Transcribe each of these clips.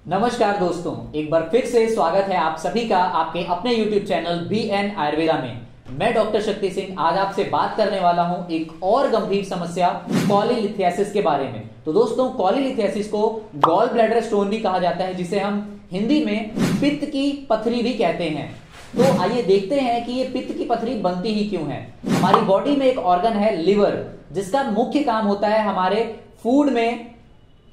नमस्कार दोस्तों, एक बार फिर से स्वागत है आप सभी का आपके अपने YouTube चैनल BN आयुर्वेदा में। मैं डॉक्टर शक्ति सिंह आज आपसे बात करने वाला हूं एक और गंभीर समस्या कॉलीलिथियासिस के बारे में। तो दोस्तों, कॉलीलिथियासिस को गॉल ब्लैडर स्टोन भी कहा जाता है, जिसे हम हिंदी में पित्त की पथरी भी कहते हैं। तो आइए देखते हैं कि ये पित्त की पथरी बनती ही क्यों है। हमारी बॉडी में एक ऑर्गन है लिवर, जिसका मुख्य काम होता है हमारे फूड में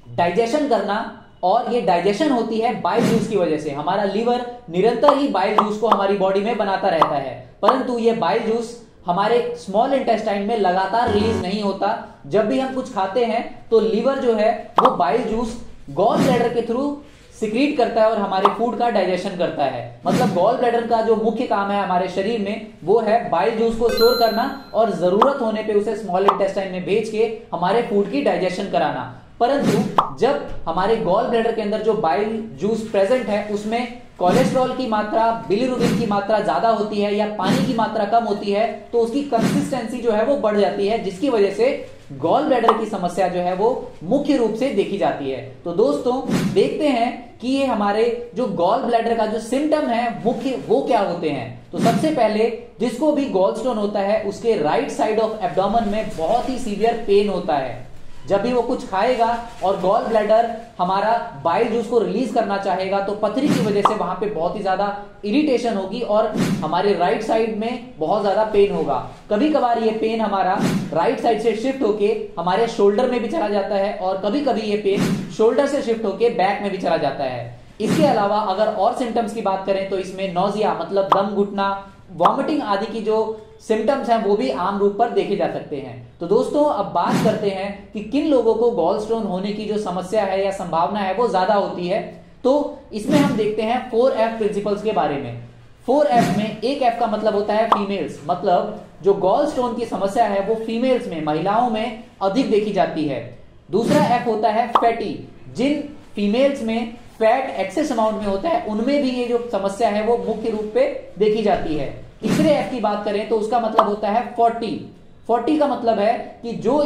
डाइजेशन करना, और ये डाइजेशन होती है बाइल जूस की वजह से। हमारा लीवर निरंतर ही बाइल जूस को हमारी बॉडी में बनाता रहता है, परंतु ये बाइल जूस हमारे स्मॉल इंटेस्टाइन में लगातार रिलीज नहीं होता। जब भी हम कुछ खाते हैं तो लीवर जो है वो बाइल जूस गॉल ब्लैडर के थ्रू सिक्रीट करता है और हमारे फूड का डाइजेशन करता है। मतलब गॉल ब्लैडर का जो मुख्य काम है हमारे शरीर में वो है बाइल जूस को स्टोर करना और जरूरत होने पे उसे स्मॉल इंटेस्टाइन में भेज के हमारे फूड की डाइजेशन कराना। परंतु जब हमारे गॉल ब्लैडर के अंदर जो बाइल जूस प्रेजेंट है उसमें कोलेस्ट्रॉल की मात्रा, बिलिरुबिन की मात्रा ज्यादा होती है या पानी की मात्रा कम होती है, तो उसकी कंसिस्टेंसी जो है वो बढ़ जाती है, जिसकी वजह से गॉल ब्लैडर की समस्या जो है वो मुख्य रूप से देखी जाती है। तो दोस्तों, देखते हैं कि ये हमारे जो गॉल ब्लैडर का जो सिम्टम है मुख्य वो क्या होते हैं। तो सबसे पहले जिसको भी गॉल स्टोन होता है उसके राइट साइड ऑफ एब्डोमेन में बहुत ही सीवियर पेन होता है। जब भी वो कुछ खाएगा और गॉल ब्लैडर हमारा बाइल जूस को रिलीज करना चाहेगा तो पथरी की वजह से वहां पे बहुत ही ज्यादा इरिटेशन होगी और हमारे राइट साइड में बहुत ज्यादा पेन होगा। कभी कभार ये पेन हमारा राइट साइड से शिफ्ट होके हमारे शोल्डर में भी चला जाता है और कभी कभी ये पेन शोल्डर से शिफ्ट होके बैक में भी चला जाता है। इसके अलावा अगर और सिम्टम्स की बात करें तो इसमें नोजिया मतलब दम घुटना, वॉमिटिंग आदि की जो सिम्टम्स हैं वो भी आम रूप पर देखे जा सकते हैं। तो दोस्तों, अब बात करते हैं कि किन लोगों को गॉल स्टोन होने की जो समस्या है या संभावना है वो ज्यादा होती है। तो इसमें हम देखते हैं 4F प्रिंसिपल्स के बारे में। 4F में एक F का मतलब होता है फीमेल्स, मतलब जो गॉल स्टोन की समस्या है वो फीमेल्स में, महिलाओं में अधिक देखी जाती है। दूसरा F होता है फैटी, जिन फीमेल्स में फैट एक्सेस अमाउंट में होता है उनमें भी ये जो समस्या है वो मुख्य रूप पे देखी जाती है। तीसरे F की बात करें तो उसका मतलब होता है 40 का मतलब है कि जो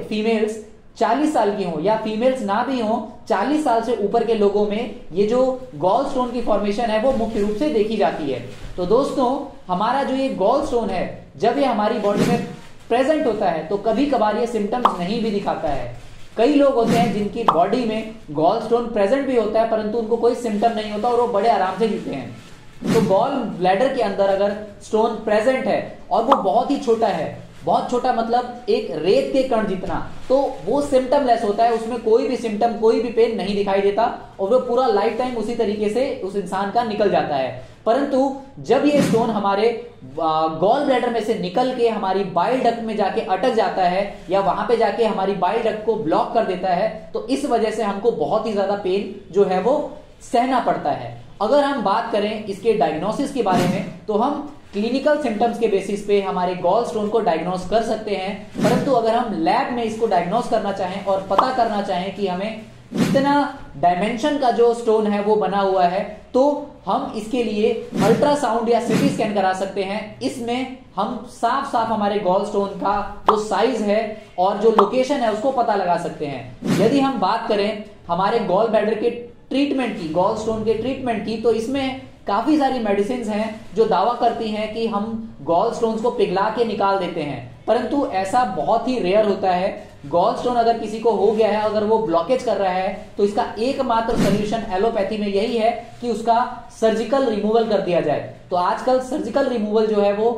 फीमेल्स 40 साल की हो या फीमेल्स ना भी हो, 40 साल से ऊपर के लोगों में ये जो गॉल स्टोन की फॉर्मेशन है वो मुख्य रूप से देखी जाती है। तो दोस्तों, हमारा जो ये गॉल स्टोन है जब ये हमारी बॉडी में प्रेजेंट होता है तो कभी कभार ये सिम्टम्स नहीं भी दिखाता है। कई लोग होते हैं जिनकी बॉडी में गॉल स्टोन प्रेजेंट भी होता है परंतु उनको कोई सिम्टम नहीं होता और वो बड़े आराम से जीते हैं। तो गॉल ब्लैडर के अंदर अगर स्टोन प्रेजेंट है और वो बहुत ही छोटा है, बहुत छोटा मतलब एक रेत के कण जितना, तो वो सिम्टम लेस होता है, उसमें कोई भी सिम्टम, कोई भी पेन नहीं दिखाई देता और वो पूरा लाइफ टाइम उसी तरीके से उस इंसान का निकल जाता है। परंतु जब ये स्टोन हमारे गॉल ब्लैडर में से निकल के हमारी बाइल डक्ट में जाके अटक जाता है या वहां पे जाके हमारी बाइल डक्ट को ब्लॉक कर देता है, तो इस वजह से हमको बहुत ही ज्यादा पेन जो है वो सहना पड़ता है। अगर हम बात करें इसके डायग्नोसिस के बारे में तो हम क्लिनिकल सिम्टम्स के बेसिस पे हमारे गॉल स्टोन को डायग्नोस कर सकते हैं, परंतु अगर हम लैब में इसको डायग्नोस करना चाहें और पता करना चाहें कि हमें कितना डायमेंशन का जो स्टोन है वो बना हुआ है, तो हम इसके लिए अल्ट्रासाउंड या सीटी स्कैन करा सकते हैं। इसमें हम साफ साफ हमारे गॉल स्टोन का जो साइज है और जो लोकेशन है उसको पता लगा सकते हैं। यदि हम बात करें हमारे गॉल ब्लैडर के ट्रीटमेंट की, गॉल स्टोन के ट्रीटमेंट की, तो इसमें काफी सारी मेडिसिन हैं जो दावा करती हैं कि हम गॉल स्टोन्स को पिघला के निकाल देते हैं, परंतु ऐसा बहुत ही रेयर होता है। गॉल स्टोन अगर किसी को हो गया है, अगर वो ब्लॉकेज कर रहा है, तो इसका एकमात्र सोल्यूशन एलोपैथी में यही है कि उसका सर्जिकल रिमूवल कर दिया जाए। तो आजकल सर्जिकल रिमूवल जो है वो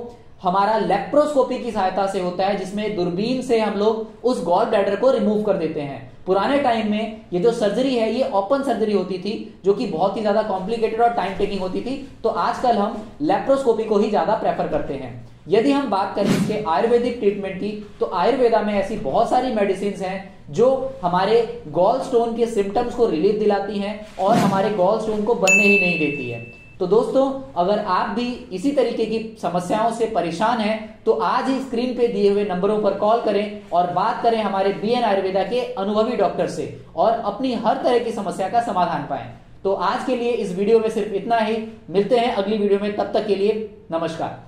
हमारा लेप्रोस्कोपी की सहायता से होता है, जिसमें दूरबीन से हम लोग उस गॉल ब्लैडर को रिमूव कर देते हैं। पुराने टाइम में ये जो सर्जरी है ये ओपन सर्जरी होती थी, जो कि बहुत ही ज्यादा कॉम्प्लिकेटेड और टाइम टेकिंग होती थी। तो आजकल हम लेप्रोस्कोपी को ही ज्यादा प्रेफर करते हैं। यदि हम बात करें इसके आयुर्वेदिक ट्रीटमेंट की, तो आयुर्वेदा में ऐसी बहुत सारी मेडिसिन हैं जो हमारे गॉल स्टोन के सिम्टम्स को रिलीफ दिलाती हैं और हमारे गॉल स्टोन को बनने ही नहीं देती है। तो दोस्तों, अगर आप भी इसी तरीके की समस्याओं से परेशान हैं तो आज ही स्क्रीन पे दिए हुए नंबरों पर कॉल करें और बात करें हमारे BN आयुर्वेदा के अनुभवी डॉक्टर से और अपनी हर तरह की समस्या का समाधान पाएं। तो आज के लिए इस वीडियो में सिर्फ इतना ही। मिलते हैं अगली वीडियो में, तब तक के लिए नमस्कार।